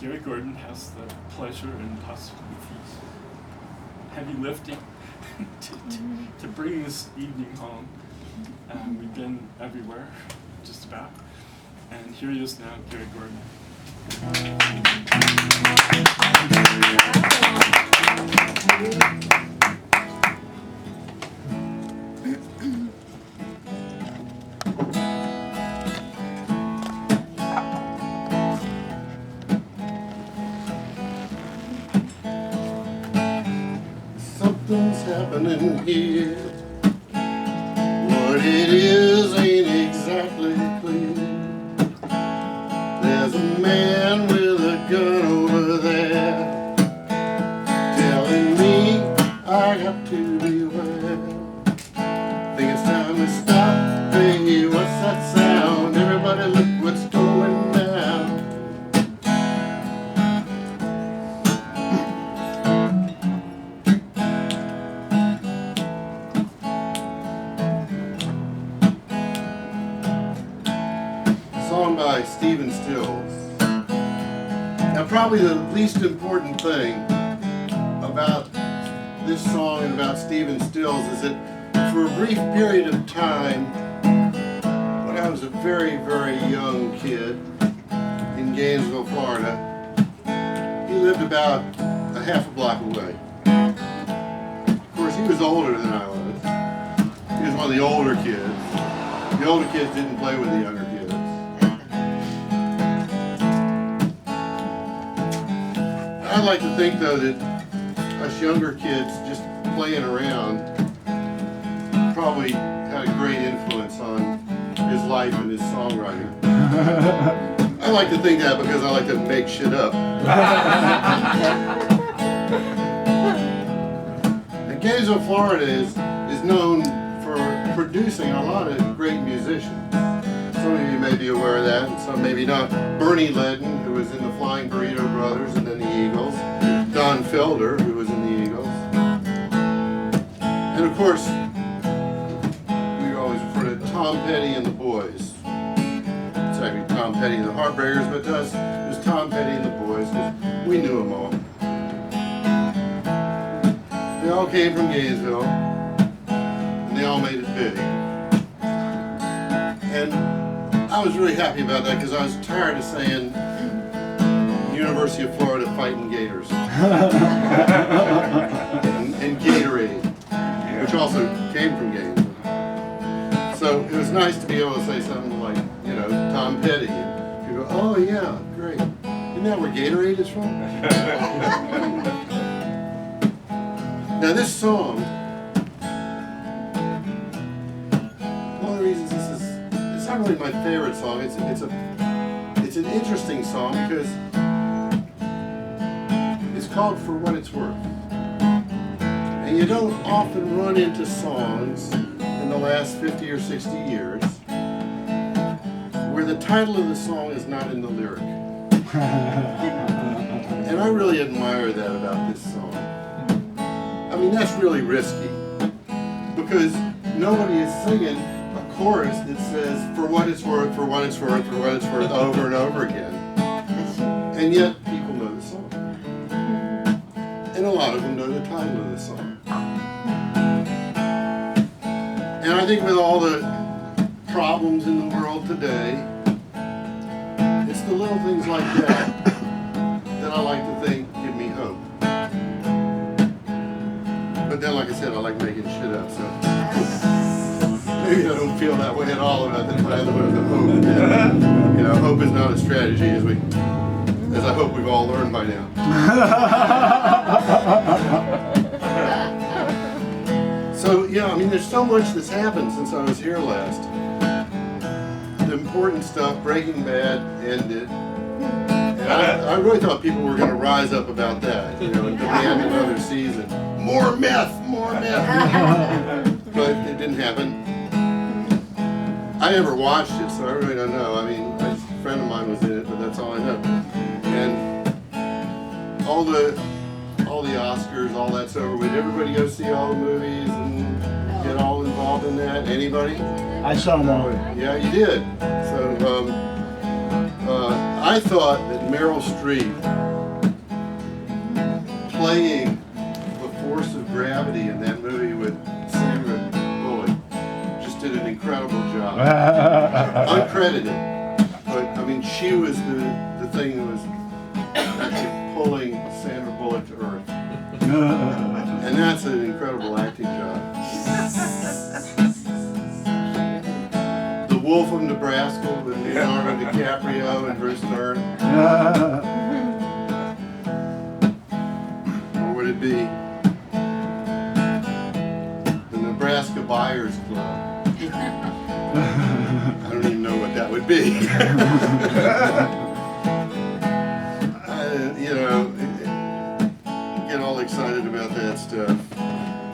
Gary Gordon has the pleasure and possibly heavy lifting to bring this evening home. We've been everywhere, just about. And here he is now, Gary Gordon. Something's happening here. What it is ain't exactly clear. There's a man with a gun over there telling me I got to beware. Think it's time to stop. Hey, what's that sound? Everybody look what's going down. Song by Stephen Stills. Now probably the least important thing about this song and about Stephen Stills is that for a brief period of time, when I was a very, very young kid in Gainesville, Florida, he lived about a half a block away. Of course, he was older than I was. He was one of the older kids. The older kids didn't play with the younger kids. I'd like to think, though, that us younger kids just playing around probably had a great influence on his life and his songwriting. I like to think that because I like to make shit up. And Gainesville, Florida is known for producing a lot of great musicians. Some of you may be aware of that, and some maybe not. Bernie Ledden, who was in the Flying Burrito Brothers and then the Eagles. Don Felder, who was in the Eagles. And of course, we always refer to Tom Petty and the Boys. It's actually Tom Petty and the Heartbreakers, but to us, it was Tom Petty and the Boys, because we knew them all. They all came from Gainesville, and they all made it big. And I was really happy about that because I was tired of saying University of Florida Fighting Gators and Gatorade, which also came from Gainesville. So it was nice to be able to say something like, you know, Tom Petty. And people go, oh yeah, great. Isn't that where Gatorade is from? Now this song, one of the reasons it's not really my favorite song. It's an interesting song because it's called For What It's Worth. And you don't often run into songs in the last 50 or 60 years where the title of the song is not in the lyric. And I really admire that about this song. I mean, that's really risky because nobody is singing a chorus that says, for what it's worth, for what it's worth, for what it's worth, over and over again. And yet, people know the song. And a lot of them know the title of the song. And I think with all the problems in the world today, it's the little things like that that I like to think give me hope. But then, like I said, I like making shit up, so maybe I don't feel that way at all about the title of the hope. You know, hope is not a strategy, as I hope we've all learned by now. So, yeah, I mean, there's so much that's happened since I was here last. The important stuff, Breaking Bad ended. And I really thought people were going to rise up about that, you know, and demand another season. More meth, more meth. But it didn't happen. I never watched it, so I really don't know. I mean, a friend of mine was in it, but that's all I know. And all the Oscars, all that's over with. Everybody go see all the movies and get all involved in that? Anybody? I saw them all. Yeah, you did. So I I thought that Meryl Streep playing the force of gravity in that movie with Sandra Bullock just did an incredible job. Uncredited, but I mean, she was the thing that was actually pulling Sandra Bullock to earth. And that's an incredible acting job. The Wolf of Nebraska with Leonardo DiCaprio and Bruce Dern. Or would it be the Nebraska Buyers Club? I don't even know what that would be. You know, get all excited about that stuff.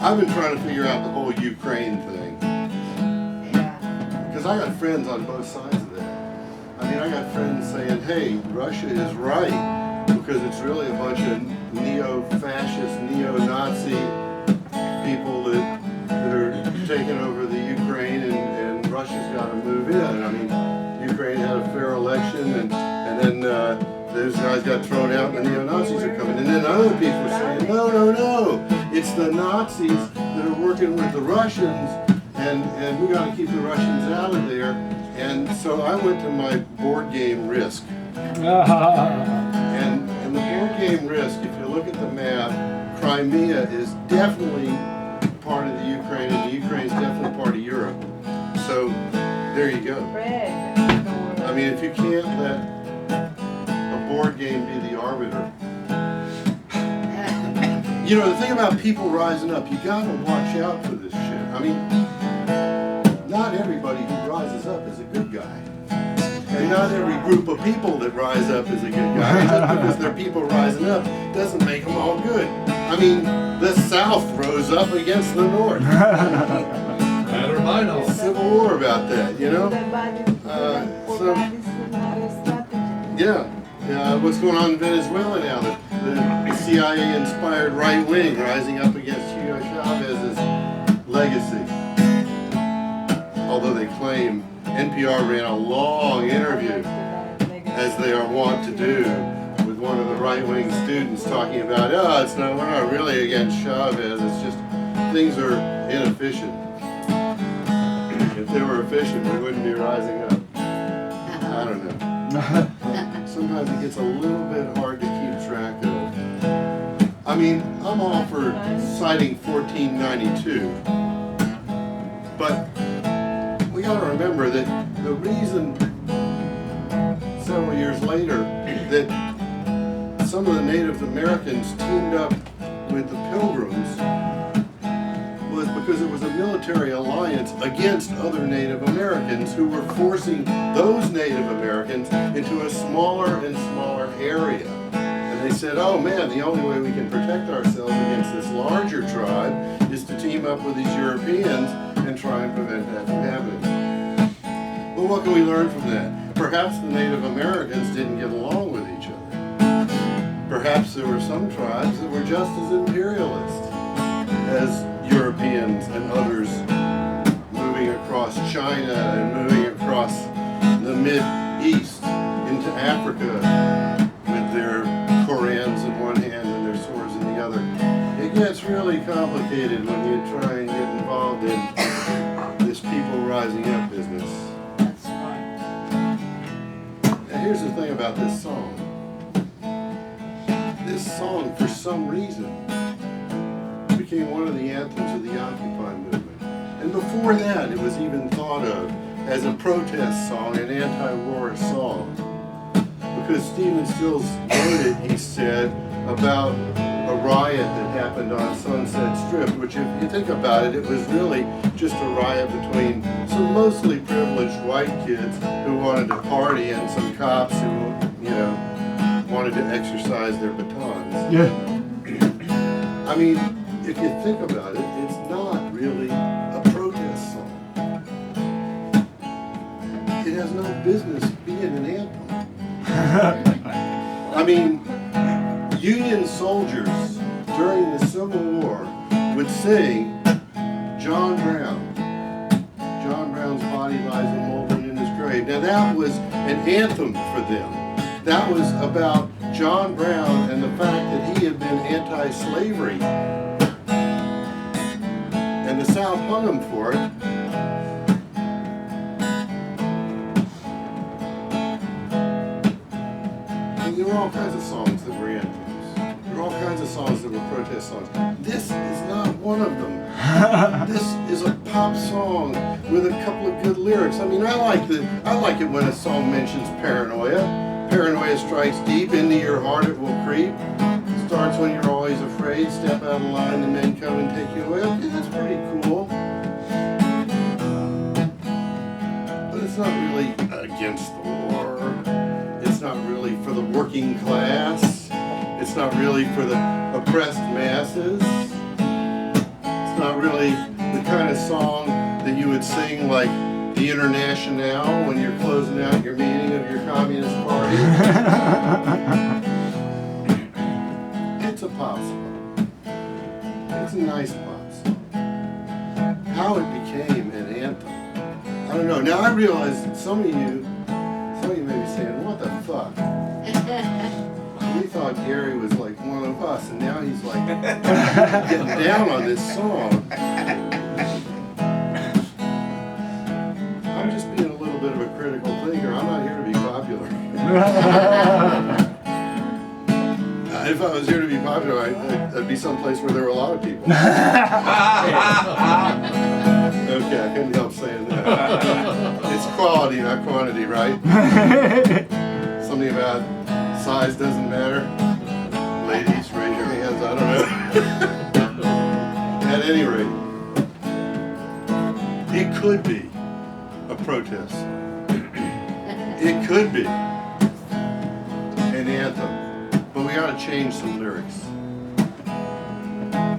I've been trying to figure out the whole Ukraine thing. Because I got friends on both sides of that. I mean, I got friends saying, hey, Russia is right, because it's really a bunch of neo-fascist, neo-Nazi people that are taking over the Ukraine, and Russia's got to move in. I mean, Ukraine had a fair election, and then those guys got thrown out and the neo-Nazis are coming. And then other people are saying, no, it's the Nazis that are working with the Russians, and we got to keep the Russians out of there. And so I went to my board game Risk. And the board game Risk, if you look at the map, Crimea is definitely part of the Ukraine, and the Ukraine is definitely part of Europe. So there you go. I mean, if you can't let board game be the arbiter. You know, the thing about people rising up, you gotta watch out for this shit. I mean, not everybody who rises up is a good guy. And not every group of people that rise up is a good guy. Just because they're people rising up doesn't make them all good. I mean, the South rose up against the North. Civil War about that, you know? Yeah. What's going on in Venezuela now? The CIA-inspired right wing rising up against Hugo Chavez's legacy. Although they claim NPR ran a long interview, as they are wont to do, with one of the right-wing students talking about, we're not really against Chavez. It's just things are inefficient. If they were efficient, we wouldn't be rising up. I don't know. Sometimes it gets a little bit hard to keep track of. I mean, I'm all for citing 1492, but we got to remember that the reason several years later that some of the Native Americans teamed up with the Pilgrims was because it was a military alliance against other Native Americans who were forcing those Native Americans into a smaller and smaller area. And they said, oh man, the only way we can protect ourselves against this larger tribe is to team up with these Europeans and try and prevent that from happening. Well, what can we learn from that? Perhaps the Native Americans didn't get along with each other. Perhaps there were some tribes that were just as imperialist as Europeans and others moving across China and moving across the Mid-East into Africa with their Korans in one hand and their swords in the other. It gets really complicated when you try and get involved in this people rising up business. That's right. Now here's the thing about this song. This song, for some reason, became one of the anthems of the Occupy movement. And before that, it was even thought of as a protest song, an anti-war song. Because Stephen Stills wrote it, he said, about a riot that happened on Sunset Strip, which if you think about it, it was really just a riot between some mostly privileged white kids who wanted to party and some cops who, you know, wanted to exercise their batons. Yeah. I mean, if you think about it, it's not really a protest song. It has no business being an anthem. I mean, Union soldiers during the Civil War would sing John Brown. John Brown's body lies in Malvern in his grave. Now that was an anthem for them. That was about John Brown and the fact that he had been anti-slavery. And the South hung him for it. And there were all kinds of songs that were anthems. There were all kinds of songs that were protest songs. This is not one of them. This is a pop song with a couple of good lyrics. I mean, I like it when a song mentions paranoia. Paranoia strikes deep, into your heart it will creep. Starts when you're always afraid, step out of line, the men come and take you away. Okay, that's pretty cool. But it's not really against the war. It's not really for the working class. It's not really for the oppressed masses. It's not really the kind of song that you would sing like the Internationale when you're closing out your meeting of your Communist Party. It's a pop song. It's a nice pop song. How it became an anthem, I don't know. Now I realize that some of you may be saying, what the fuck? We thought Gary was like one of us, and now he's like getting down on this song. I'm just being a little bit of a critical thinker. I'm not here to be popular. If I was here to be popular, I'd be someplace where there were a lot of people. Okay, I couldn't help saying that. It's quality, not quantity, right? Something about size doesn't matter. Ladies, raise your hands, I don't know. At any rate, it could be a protest. It could be an anthem. But we ought to change some lyrics.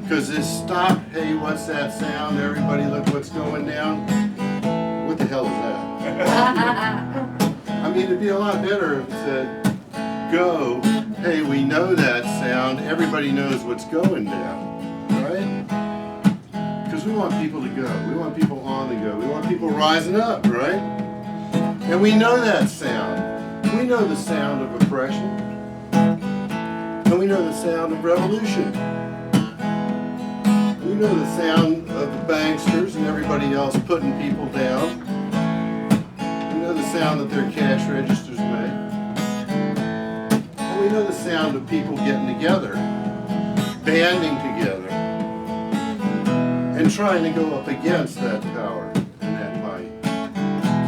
Because this stop, hey, what's that sound? Everybody look what's going down. What the hell is that? I mean, it'd be a lot better if it said, go, hey, we know that sound. Everybody knows what's going down. Right? Because we want people to go. We want people on the go. We want people rising up, right? And we know that sound. We know the sound of oppression. And we know the sound of revolution. We know the sound of the banksters and everybody else putting people down. We know the sound that their cash registers make. And we know the sound of people getting together, banding together, and trying to go up against that power and that might.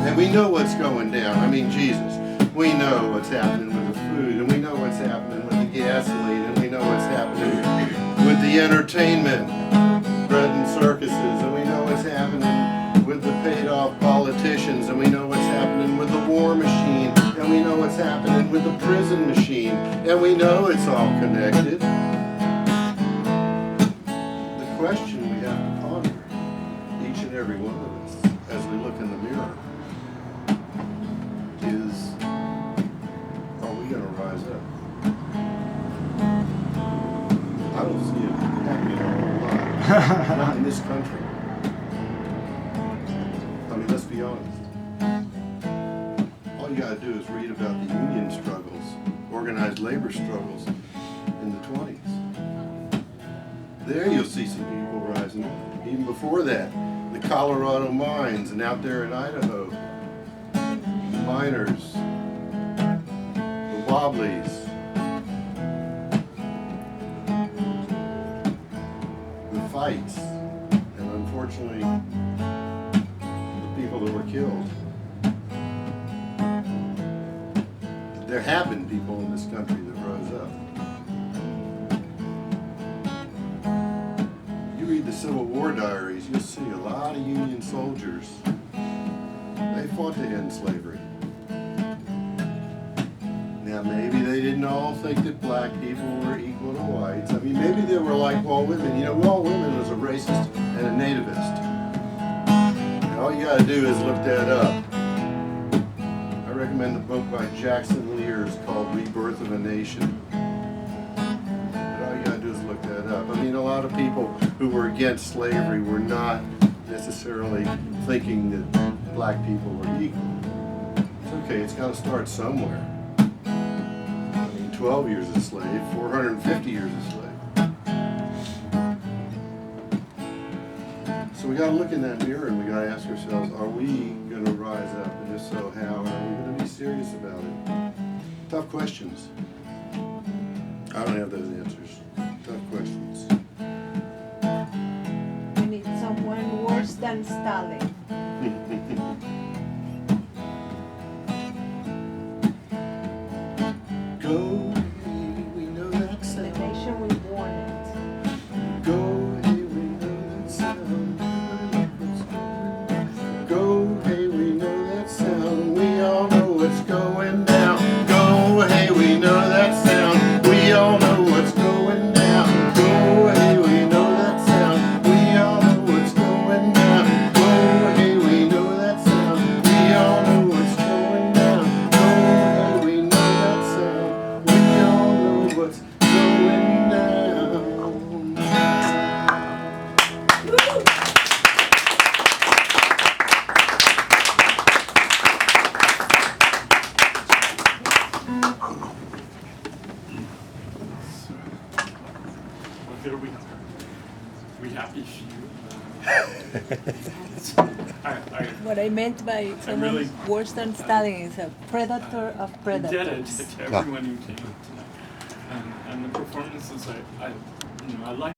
And we know what's going down. I mean, Jesus. We know what's happening with the food, and we know what's happening with the gasoline, and we know what's happening with the entertainment, bread and circuses, and we know what's happening with the paid-off politicians, and we know what's happening with the war machine, and we know what's happening with the prison machine, and we know it's all connected. The question we have to ponder, each and every one of us, as we look in the mirror, is, are we going to rise up? I don't see it happening a whole lot. Not in this country. I mean, let's be honest. All you got to do is read about the union struggles, organized labor struggles in the 20s. There you'll see some people rising up. Even before that, the Colorado mines and out there in Idaho, the miners, the Wobblies, the fights, and unfortunately, the people that were killed. There have been people in this country that rose up. You read the Civil War diaries, you'll see a lot of Union soldiers. They fought to end slavery. Now, maybe they didn't all think that black people were equal to whites. I mean, maybe they were like Walt Whitman. You know, Walt Whitman was a racist and a nativist. And all you got to do is look that up. I recommend the book by Jackson Lears called Rebirth of a Nation. But all you got to do is look that up. I mean, a lot of people who were against slavery were not necessarily thinking that black people were equal. It's okay, it's got to start somewhere. 12 years a slave, 450 years a slave. So we got to look in that mirror and we got to ask ourselves, are we going to rise up? And if so, how? And are we going to be serious about it? Tough questions. I don't have those answers. Tough questions. We need someone worse than Stalin. Go, we know that The sound. nation we want it. Go, hey, we know that sound. Go, hey, we know that sound. We all know what's going down. Go, hey, we know that sound. We all know what's going down. Go, hey, we know that sound. We all know what's going down. Go, hey, we know that sound. We all know what's going down. Go, hey, we know that sound. We all know what's going down. Well, here we are. We happy for you. What I meant by someone really- worse than Stalin is a predator of You did it predators. to everyone who came tonight. And the performances, I like.